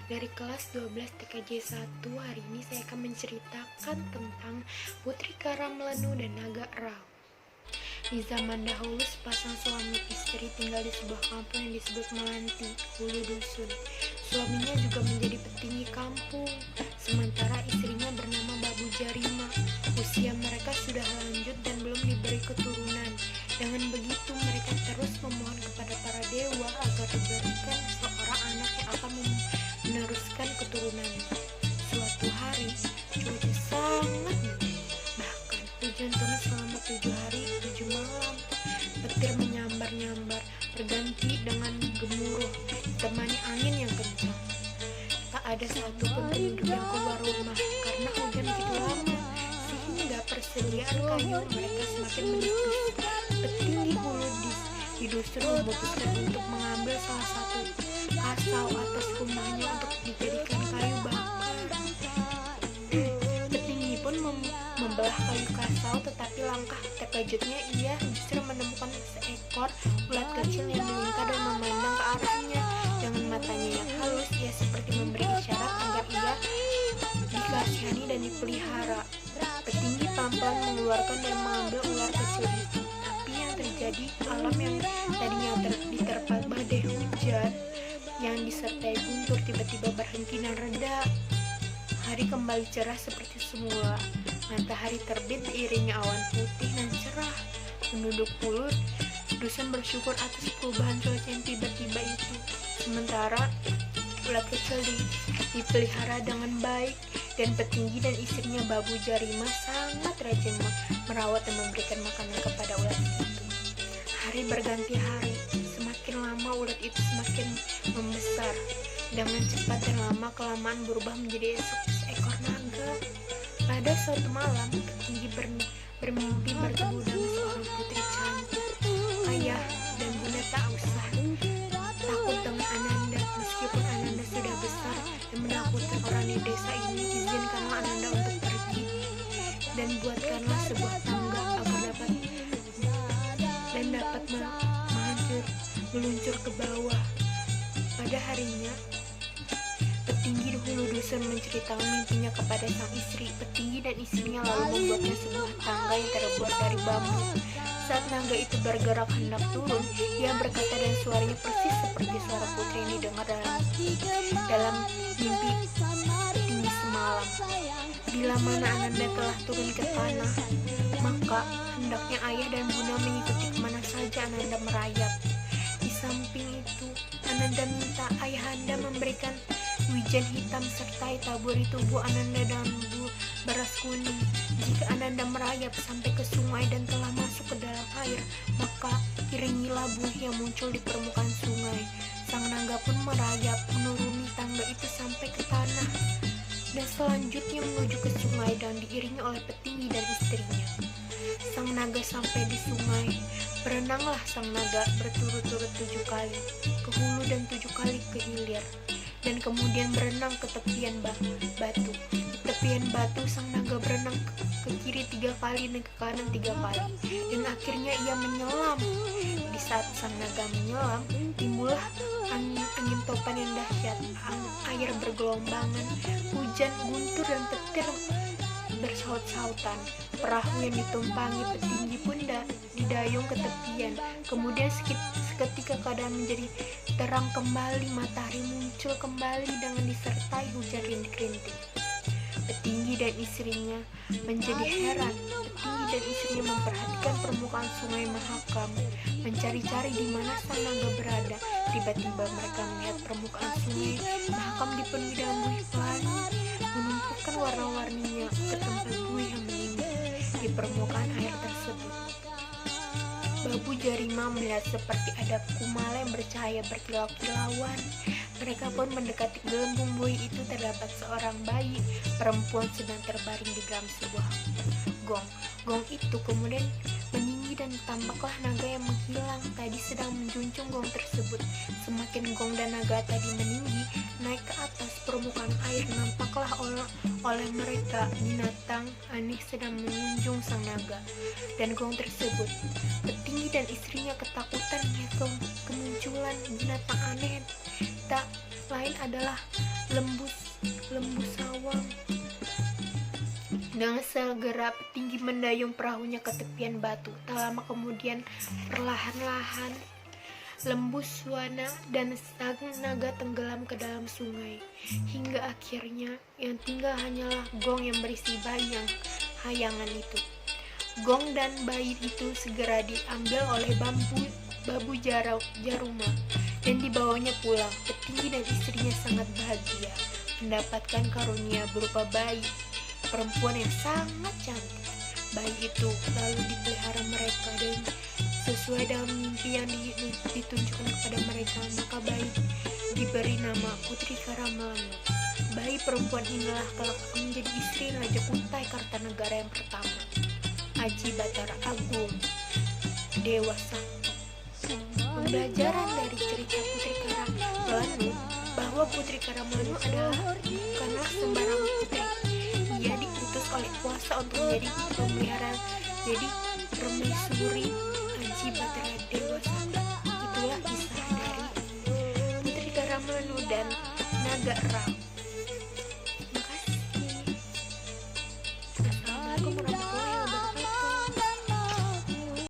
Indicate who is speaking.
Speaker 1: Dari kelas 12 TKJ 1, hari ini saya akan menceritakan tentang Putri Karamlenu dan Naga Rao. Di zaman dahulu, sepasang suami istri tinggal di sebuah kampung yang disebut Melanti, hulu dusun. Suaminya juga menjadi petinggi kampung, sementara istrinya bernama Babu Jarima. Usia mereka sudah lanjut dan belum diberi keturunan. Dengan begitu, mereka terus memohon kepada para dewa agar diberikan seorang anak yang akan meneruskan keturunannya. Suatu hari, cuaca sangat mendung. Bahkan hujan turun selama 7 hari, 7 malam. Petir menyambar-nyambar, berganti dengan gemuruh, ditemani angin yang kencang. Tak ada satupun penduduk yang keluar rumah karena hujan begitu lama, sehingga persediaan kayu mereka semakin menipis. Petinggi hulu di dusun memutuskan untuk mengambil salah satu kasau atas rumahnya untuk dijadikan kayu bakar. Petinggi pun membelah kayu kasau, tetapi langkah terkejutnya ia justru menemukan seekor ulat kecil yang melingkar dan memandang ke arahnya. Dengan matanya yang halus, ia seperti memberi isyarat agar ia dikasihani dan dipelihara. Petinggi pelan-pelan mengeluarkan dan mengambil ular kecil itu. Tapi yang terjadi, alam yang tadinya diterpa badai hujan yang disertai guntur tiba-tiba berhenti dan reda. Hari kembali cerah seperti semula. Matahari terbit diiringi awan putih dan cerah. Penduduk hulu dusun bersyukur atas perubahan cuaca yang tiba-tiba itu. Sementara ulat kecil dipelihara dengan baik, dan petinggi dan istrinya Babu Jarima sangat rajin merawat dan memberikan makanan kepada ulat itu. Hari berganti hari, semakin lama ulat itu semakin membesar. Dengan cepat dan lama-kelamaan berubah menjadi seekor naga. Pada suatu malam, petinggi bermimpi bertemu dengan seorang putri cantik. Ayah dan bunda tak usah takut dengan Ananda. Meskipun Ananda sudah besar dan menakutkan orang di desa ini, izinkanlah Ananda untuk pergi dan buatkanlah sebuah tangga agar dapat meluncur ke bawah. Pada harinya, petinggi di hulu dusun menceritakan mimpinya kepada sang istri. Petinggi dan istrinya lalu membuatnya sebuah tangga yang terbuat dari bambu. Saat naga itu bergerak hendak turun, ia berkata dan suaranya persis seperti suara putri yang didengar dalam mimpi petinggi semalam. Bila mana Ananda telah turun ke tanah, maka hendaknya ayah dan bunda mengikuti kemana saja Ananda merayap. Di samping itu, Ananda minta ayahanda memberikan wijen hitam sertai taburi tubuh Ananda dan beras kuning. Jika Ananda merayap sampai ke sungai dan telah masuk ke dalam air, maka iringilah buih yang muncul di permukaan sungai. Sang naga pun merayap menuruni tangga itu sampai ke tanah, dan selanjutnya menuju ke sungai dan diiringi oleh petinggi dan istrinya. Sang naga sampai di sungai. Berenanglah sang naga berturut-turut 7 kali ke hulu dan 7 kali ke hilir, dan kemudian berenang ke tepian batu. Di tepian batu, sang naga berenang ke kiri 3 kali dan ke kanan 3 kali, dan akhirnya ia menyelam. Di saat sang naga menyelam, timbullah angin topan yang dahsyat, air bergelombangan, hujan, guntur, dan petir bersaut-sautan. Perahu yang ditumpangi petinggi pun didayung ke tepian. Kemudian seketika keadaan menjadi terang kembali, matahari muncul kembali dengan disertai hujan rintik-rintik. Petinggi dan istrinya menjadi heran. Petinggi dan istrinya memperhatikan permukaan sungai Mahakam, mencari-cari di mana sang naga berada. Tiba-tiba mereka melihat permukaan sungai Mahakam dipenuhi dengan buih pelangi, menumpukan warna-warninya ke tempat buih yang meninggi di permukaan air tersebut. Babu Jarima melihat seperti ada kumala yang bercahaya berkilau-kilauan. Mereka pun mendekati gelembung buih itu. Terdapat seorang bayi perempuan sedang terbaring di dalam sebuah gong. Gong itu kemudian meninggi dan tampaklah naga yang menghilang tadi sedang menjunjung gong tersebut. Semakin gong dan naga tadi meninggi naik ke atas permukaan air, nampaklah oleh mereka binatang aneh sedang mengunjung sang naga dan gong tersebut. Petinggi dan istrinya ketakutan melihat kemunculan binatang aneh tak lain adalah lembu sawang. Dengan segera Petinggi mendayung perahunya ke tepian batu. Tak lama kemudian perlahan-lahan lembu Swana dan sang naga tenggelam ke dalam sungai, hingga akhirnya yang tinggal hanyalah gong yang berisi bayi yang hayangan itu. Gong dan bayi itu segera diambil oleh babu Jaruma dan dibawanya pulang. Petinggi dan istrinya sangat bahagia mendapatkan karunia berupa bayi perempuan yang sangat cantik. Bayi itu lalu dipelihara mereka dan sesuai dengan mimpi yang ditunjukkan kepada mereka, maka bayi diberi nama Putri Karamelanu. Bayi perempuan inilah kelak menjadi istri Raja Kutai Kartanegara yang pertama, Aji Batara Agung Dewa Sakti. Pembelajaran dari cerita Putri Karamelanu bahwa Putri Karamelanu adalah bukanlah sembarang putri. Ia diutus oleh kuasa untuk menjadi pemelihara, jadi permaisuri Aji Batara Dewa Sakti. Itulah kisah dari Putri Karamelanu dan Naga Rawa.